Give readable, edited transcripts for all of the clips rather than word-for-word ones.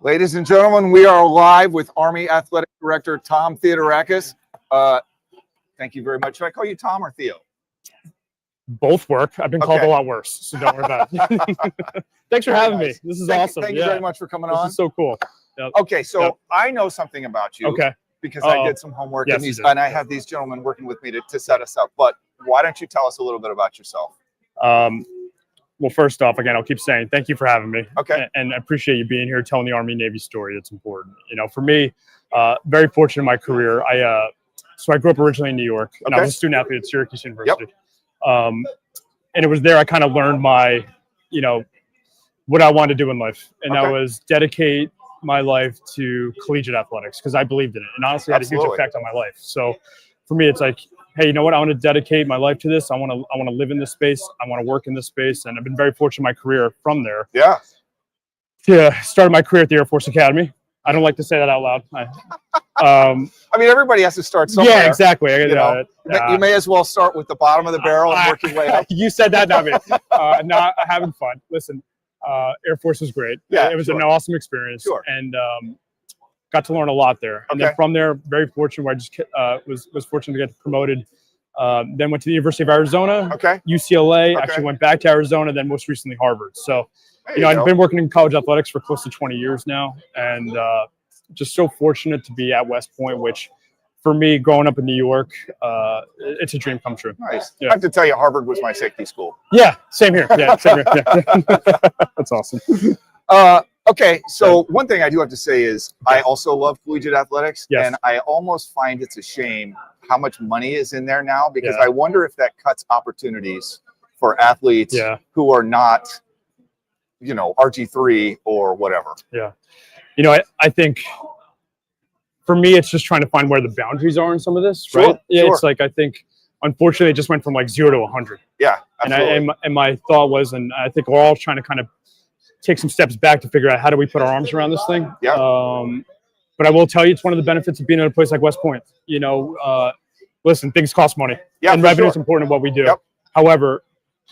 Ladies and gentlemen, we are live with Army Athletic Director Tom Theodorakis. Thank you very much. Should I call you Tom or Theo? Both work. I've been called a lot worse, so don't worry about it. Thanks for having me. This is awesome. Thank you very much for coming on. This is so cool. Yep. Okay, so I know something about you. Okay. Because I did some homework and I have these gentlemen working with me to set us up. But why don't you tell us a little bit about yourself? Well, first off, again, I'll keep saying thank you for having me. Okay. And I appreciate you being here, telling the Army-Navy story. It's important. You know, for me, very fortunate in my career. So I grew up originally in New York, and I was a student athlete at Syracuse University. Yep. And it was there I kind of learned my, what I wanted to do in life. And that was dedicate my life to collegiate athletics because I believed in it. And honestly, it had a huge effect on my life. So for me, it's like, hey, you know what? I want to dedicate my life to this. I want to live in this space. I want to work in this space. And I've been very fortunate in my career from there. Yeah. Yeah. Started my career at the Air Force Academy. I don't like to say that out loud. I mean, everybody has to start somewhere. Yeah, exactly. You may as well start with the bottom of the barrel and work your way up. You said that, not me. Not having fun. Listen, Air Force was great. Yeah, it was an awesome experience. Sure. And got to learn a lot there. And then from there, very fortunate where I just was fortunate to get promoted. Then went to the University of Arizona, UCLA, actually went back to Arizona, then most recently Harvard. So, I've been working in college athletics for close to 20 years now, and just so fortunate to be at West Point, which for me, growing up in New York, it's a dream come true. Nice. Yeah. I have to tell you, Harvard was my safety school. Yeah, same here. Yeah, same here. Yeah. That's awesome. Okay, so one thing I do have to say is I also love collegiate athletics, and I almost find it's a shame how much money is in there now because I wonder if that cuts opportunities for athletes who are not, RG3 or whatever. Yeah. I think for me, it's just trying to find where the boundaries are in some of this, right? Yeah, it's like I think, unfortunately, it just went from like 0 to 100. Yeah, absolutely. And my thought was, and I think we're all trying to kind of take some steps back to figure out how do we put our arms around this thing. Yeah. But I will tell you, it's one of the benefits of being at a place like West Point. Listen, things cost money, and revenue is important in what we do. Yep. However,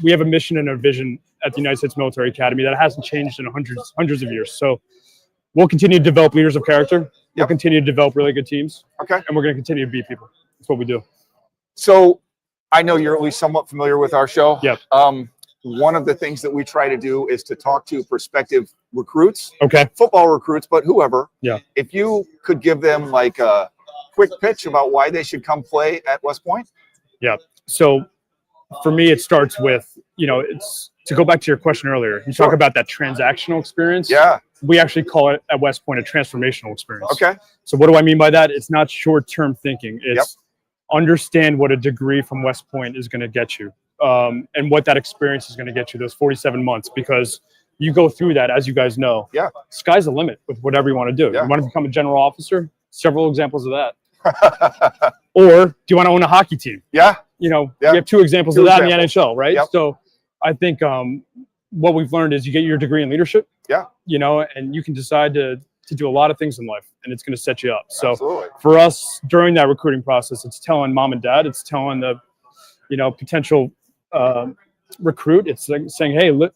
we have a mission and a vision at the United States Military Academy that hasn't changed in hundreds of years. So we'll continue to develop leaders of character. We'll continue to develop really good teams. Okay. And we're going to continue to beat people. That's what we do. So I know you're at least somewhat familiar with our show. Yep. One of the things that we try to do is to talk to prospective recruits. Okay. Football recruits, but whoever. Yeah. If you could give them like a quick pitch about why they should come play at West Point. Yeah. So for me, it starts with, it's to go back to your question earlier. You talk about that transactional experience. Yeah. We actually call it at West Point a transformational experience. Okay. So what do I mean by that? It's not short-term thinking. It's understand what a degree from West Point is going to get you. And what that experience is going to get you those 47 months, because you go through that, as you guys know. Yeah. Sky's the limit with whatever you want to do. Yeah. You want to become a general officer? Several examples of that. Or do you want to own a hockey team? Yeah. We have two examples of that in the NHL, right? Yep. So I think what we've learned is you get your degree in leadership. Yeah. And you can decide to do a lot of things in life, and it's going to set you up. So for us, during that recruiting process, it's telling mom and dad, it's telling the, potential recruit, it's like saying, hey, look,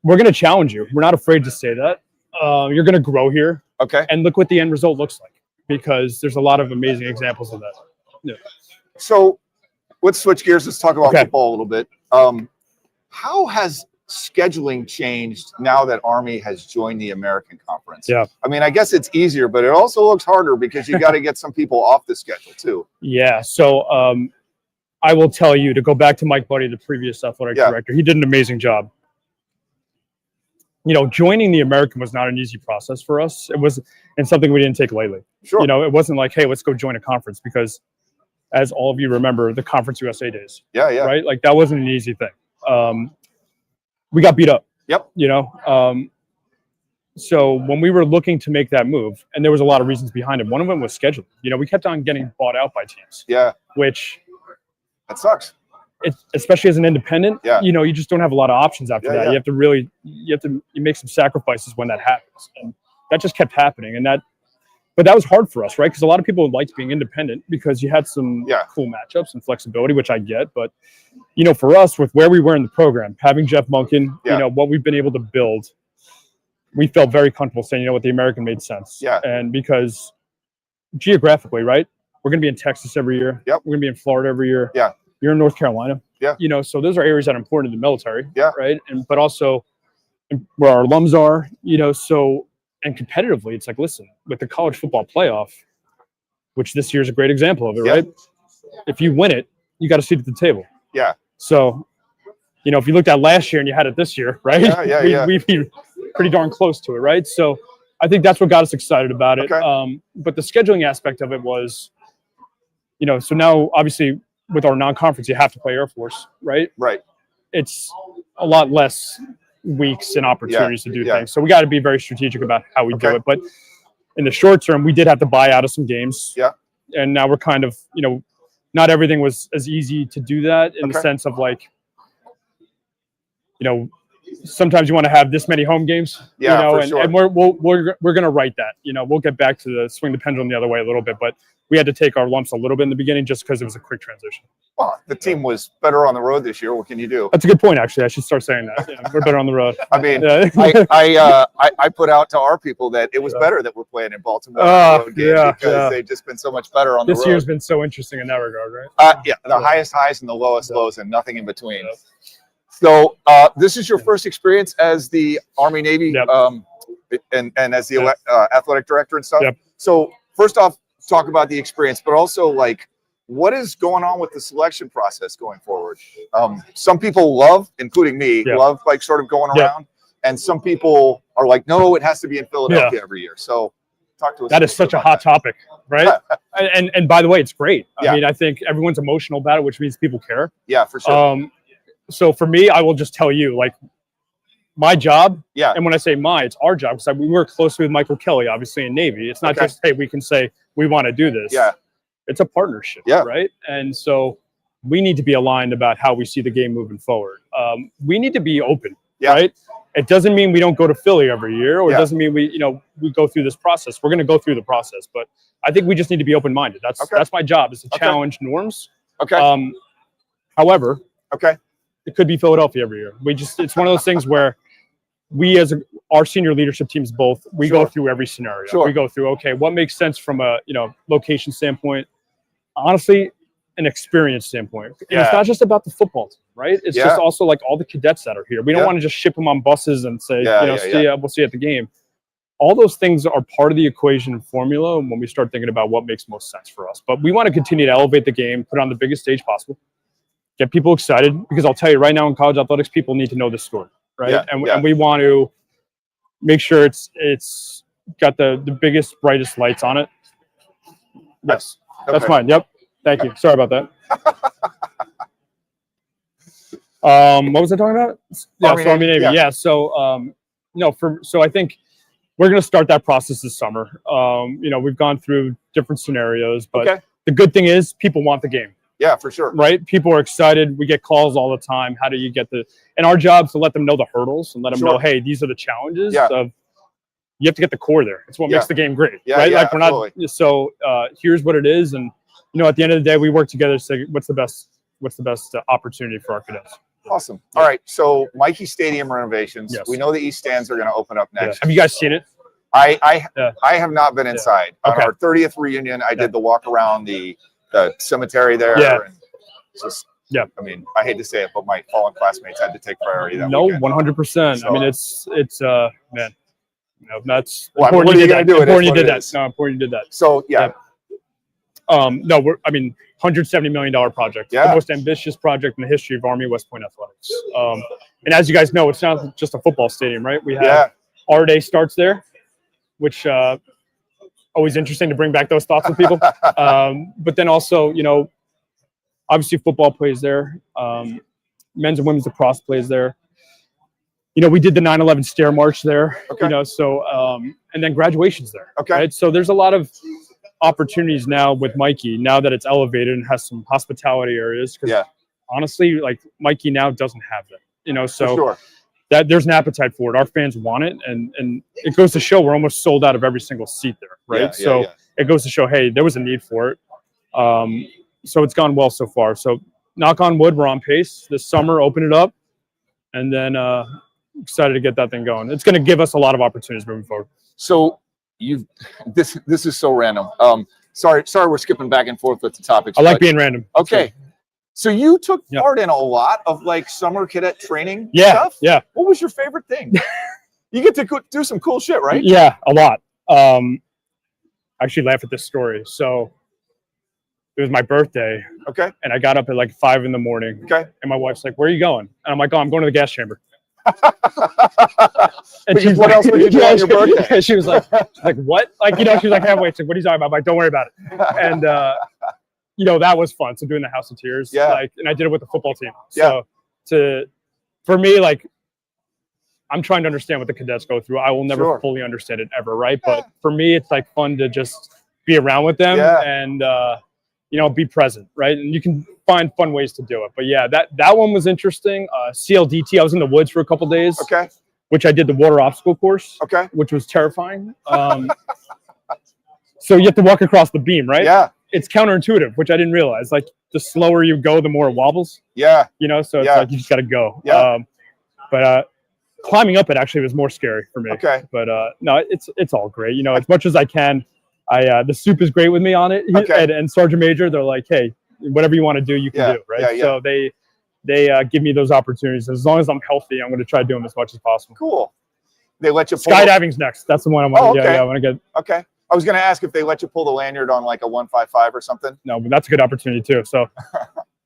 we're going to challenge you. We're not afraid to say that. You're going to grow here. Okay. And look what the end result looks like, because there's a lot of amazing examples of that. Yeah. So let's switch gears. Let's talk about football a little bit. How has scheduling changed now that Army has joined the American Conference? Yeah. I mean, I guess it's easier, but it also looks harder because you got to get some people off the schedule too. Yeah. So I will tell you, to go back to Mike Buddy, the previous athletic director, he did an amazing job. Joining the American was not an easy process for us. It was, and something we didn't take lightly. Sure. It wasn't like, hey, let's go join a conference, because as all of you remember, the Conference USA days. Yeah, yeah. Right? Like, that wasn't an easy thing. We got beat up. Yep. So when we were looking to make that move, and there was a lot of reasons behind it, one of them was scheduling. We kept on getting bought out by teams. Yeah. Which, that sucks. Especially as an independent, you just don't have a lot of options after that. Yeah. You make some sacrifices when that happens, and that just kept happening. But that was hard for us, right? Because a lot of people liked being independent because you had some cool matchups and flexibility, which I get. But for us, with where we were in the program, having Jeff Monken, what we've been able to build, we felt very comfortable saying, you know what, the American made sense. Yeah. And because geographically, right, we're going to be in Texas every year. Yep. We're going to be in Florida every year. Yeah. You're in North Carolina. Yeah. You know, so those are areas that are important to the military. Yeah. Right. And but also where our alums are, you know, so and competitively, it's like, listen, with the college football playoff, which this year's a great example of it, right? If you win it, you got a seat at the table. Yeah. So, you know, if you looked at last year and you had it this year, right? We'd be pretty darn close to it, right? So I think that's what got us excited about it. Okay. But the scheduling aspect of it was, you know, so now obviously with our non-conference, you have to play Air Force, right? Right. It's a lot less weeks and opportunities to do things. So we got to be very strategic about how we do it. But in the short term, we did have to buy out of some games. Yeah. And now we're kind of, you know, not everything was as easy to do that in the sense of like, you know, sometimes you want to have this many home games, you know, and we're going to write that, you know, we'll get back to the swing the pendulum the other way a little bit, but we had to take our lumps a little bit in the beginning just because it was a quick transition. Well, the team was better on the road this year. What can you do? That's a good point, actually. I should start saying that. Yeah, we're better on the road. I mean, I put out to our people that it was better that we're playing in Baltimore on the road game because they've just been so much better on the road. This year's been so interesting in that regard, right? The highest highs and the lowest lows and nothing in between. So this is your first experience as the Army-Navy and as the athletic director and stuff. So first off, talk about the experience, but also like what is going on with the selection process going forward? Some people love, including me, love like sort of going around, and some people are like, no, it has to be in Philadelphia every year. So talk to us. That is such a hot topic, right? and by the way, it's great. I mean, I think everyone's emotional about it, which means people care. Yeah, for sure. So for me, I will just tell you, like, my job, and when I say my, it's our job, because we work closely with Michael Kelly, obviously, in Navy. It's not just, hey, we can say we want to do this. Yeah. It's a partnership, right? And so we need to be aligned about how we see the game moving forward. We need to be open, right? It doesn't mean we don't go to Philly every year, or it doesn't mean we go through this process. We're going to go through the process, but I think we just need to be open-minded. That's my job, is to challenge norms. However, it could be Philadelphia every year. It's one of those things where we, as our senior leadership teams, we go through every scenario. We go through, okay, what makes sense from a location standpoint, honestly, an experience standpoint. And it's not just about the football team, right? It's just also like all the cadets that are here. We don't want to just ship them on buses and say, we'll see you at the game. All those things are part of the equation and formula when we start thinking about what makes most sense for us. But we want to continue to elevate the game, put it on the biggest stage possible, get people excited, because I'll tell you right now, in college athletics, people need to know this story. Right. And we want to make sure it's got the biggest, brightest lights on it. Yes. That's fine. Yep. Thank you. Sorry about that. What was I talking about? Army-Navy. Yeah. So, so I think we're going to start that process this summer. We've gone through different scenarios, but the good thing is people want the game. Yeah, for sure. Right? People are excited. We get calls all the time. How do you get and our job is to let them know the hurdles and let them know, hey, these are the challenges of, you have to get the core there. It's what makes the game great. Right? Like we're not, so here's what it is. And, at the end of the day, we work together to say, what's the best opportunity for our cadets. Awesome. All right. So Mikey Stadium renovations. We know the East Stands are going to open up next. Have you guys seen it? I have not been inside. On our 30th reunion, I did the walk around the cemetery there. And just, I mean, I hate to say it, but my fallen classmates had to take priority that weekend. 100%. So, I mean, it's man, that's important. What are you going to do? Important you did that. No, important you did that. So $170 million project. The most ambitious project in the history of Army West Point athletics. And as you guys know, it's not just a football stadium, right? We have our day starts there, which always interesting to bring back those thoughts with people. But then also, obviously football plays there. Men's and women's lacrosse plays there. We did the 9/11 stair march there. And then graduation's there. Right? So there's a lot of opportunities now with Mikey, now that it's elevated and has some hospitality areas. Because honestly, like Mikey now doesn't have that. So that there's an appetite for it. Our fans want it, and it goes to show we're almost sold out of every single seat there, right? It goes to show, hey, there was a need for it. So it's gone well so far. So knock on wood, we're on pace. This summer, open it up, and then excited to get that thing going. It's going to give us a lot of opportunities moving forward. So this is so random. Sorry, we're skipping back and forth with the topics. I like being random. Okay. So you took part in a lot of like summer cadet training stuff? Yeah. What was your favorite thing? You get to do some cool shit, right? Yeah, a lot. I actually laugh at this story. So it was my birthday. Okay. And I got up at like 5 in the morning. Okay. And my wife's like, "Where are you going?" And I'm like, "Oh, I'm going to the gas chamber." And she's what else would you do on your birthday? She was like, "What?" Like, she was like, "Hey, wait, what are you talking about?" I'm like, "Don't worry about it." And that was fun. So doing the House of Tears, and I did it with the football team. So for me, like, I'm trying to understand what the cadets go through. I will never fully understand it ever, right? But for me, it's like fun to just be around with them and be present, right? And you can find fun ways to do it. But yeah, that one was interesting. CLDT, I was in the woods for a couple days. Okay. Which I did the water obstacle course. Okay. Which was terrifying. So you have to walk across the beam, right? Yeah. It's counterintuitive, which I didn't realize. Like the slower you go, the more it wobbles. Yeah. So it's like you just got to go. Yeah. But climbing up it actually was more scary for me. Okay. But no, it's all great. As much as I can. The soup is great with me on it. Okay. And Sergeant Major, they're like, "Hey, whatever you want to do, you can do." Right. So they give me those opportunities. As long as I'm healthy, I'm going to try to do them as much as possible. Cool. They let you pull skydiving's next. That's the one I want. I want to get. Okay. I was going to ask if they let you pull the lanyard on like a 155 or something. No, but that's a good opportunity too. So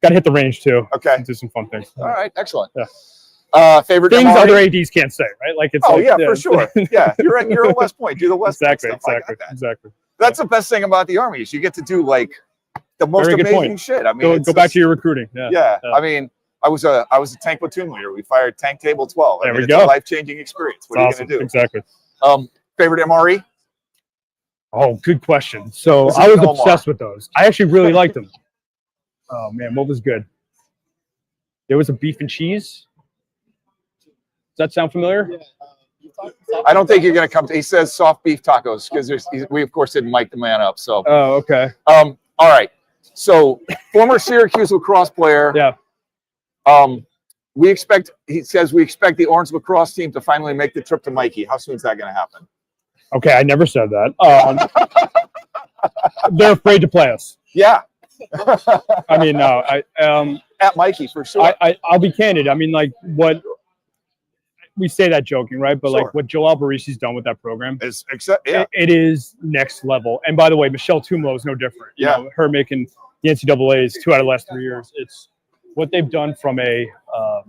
got to hit the range too. Okay. Do some fun things. All right. Excellent. Yeah. Favorite things MRE? other ADs can't say, right? Like it's. For sure. Yeah, you're at West Point. Do the West Point stuff. Exactly. That's the best thing about the Army is you get to do like the most amazing shit. I mean, go back to your recruiting. Yeah. I mean, I was a tank platoon leader. We fired tank table 12. There we it's go. a life-changing experience. What are you going to do? Exactly. Favorite MRE? Oh, good question. So I was obsessed with those. I actually really liked them. Oh man, what was good? There was a beef and cheese. Does that sound familiar? I don't think you're going to come to. He says soft beef tacos because we of course didn't mic the man up. So. Oh, okay. All right. So former Syracuse lacrosse player. Yeah. He says we expect the Orange lacrosse team to finally make the trip to Mikey. How soon is that going to happen? Okay, I never said that. They're afraid to play us. Yeah. I mean, no. At Mikey for sure. I'll be candid. I mean, like what we say that joking, right? But like what Joel Alberici's done with that program is it is next level. And by the way, Michelle Tumlo is no different. You know, her making the NCAA's 2 out of the last 3 years. It's what they've done from our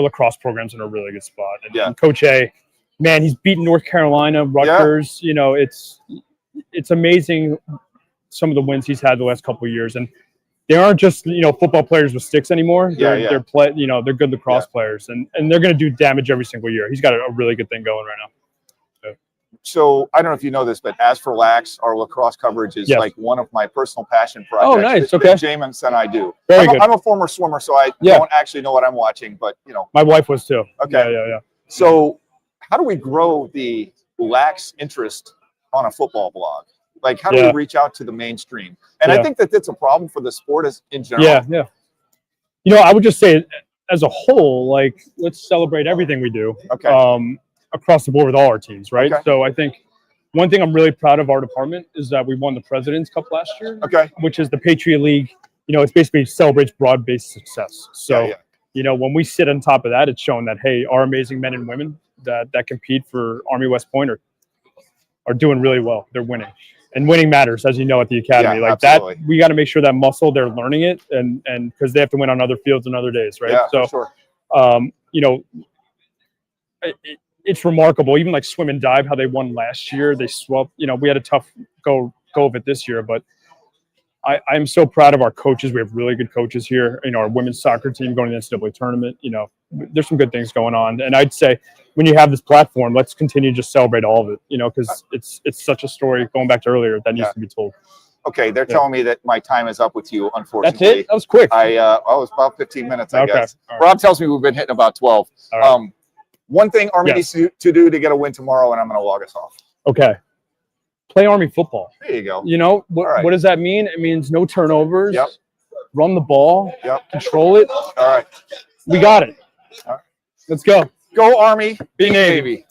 lacrosse program's in a really good spot. And Coach A, man, he's beaten North Carolina, Rutgers. It's amazing some of the wins he's had the last couple of years. And they aren't just football players with sticks anymore. They're good lacrosse players, and they're going to do damage every single year. He's got a really good thing going right now. So I don't know if you know this, but As for Lax, our lacrosse coverage is like one of my personal passion projects. Oh, nice. Okay. Jameis and I do. I'm a former swimmer, so I don't actually know what I'm watching, but my wife was too. Okay. Yeah. So how do we grow the Lax interest on a football blog? Like, how do we reach out to the mainstream? And I think that that's a problem for the sport in general. Yeah. I would just say, as a whole, like, let's celebrate everything we do. Okay. Across the board with all our teams, right? Okay. So I think one thing I'm really proud of our department is that we won the President's Cup last year. Okay. Which is the Patriot League. It basically celebrates broad-based success. So, when we sit on top of that, it's showing that, hey, our amazing men and women that compete for Army West Point are doing really well. They're winning. And winning matters, as you know, at the academy. Like absolutely. that, we got to make sure that muscle, they're learning it, and because they have to win on other fields and other days, right? Yeah, so, for sure. It's remarkable. Even like swim and dive, how they won last year. They swept. We had a tough go of it this year, but I'm so proud of our coaches. We have really good coaches here. Our women's soccer team going to the NCAA tournament. There's some good things going on, and I'd say when you have this platform, let's continue to just celebrate all of it. Because it's such a story going back to earlier that needs to be told. Okay, they're telling me that my time is up with you. Unfortunately, that's it. That was quick. It was about 15 minutes, I guess. Right. Rob tells me we've been hitting about 12. Right. One thing Army needs to do to get a win tomorrow, and I'm going to log us off. Okay. Play Army football. There you go. What does that mean? It means no turnovers. Yep. Run the ball. Yep. Control it. All right. We got it. All right. Let's go. Go Army, be Navy.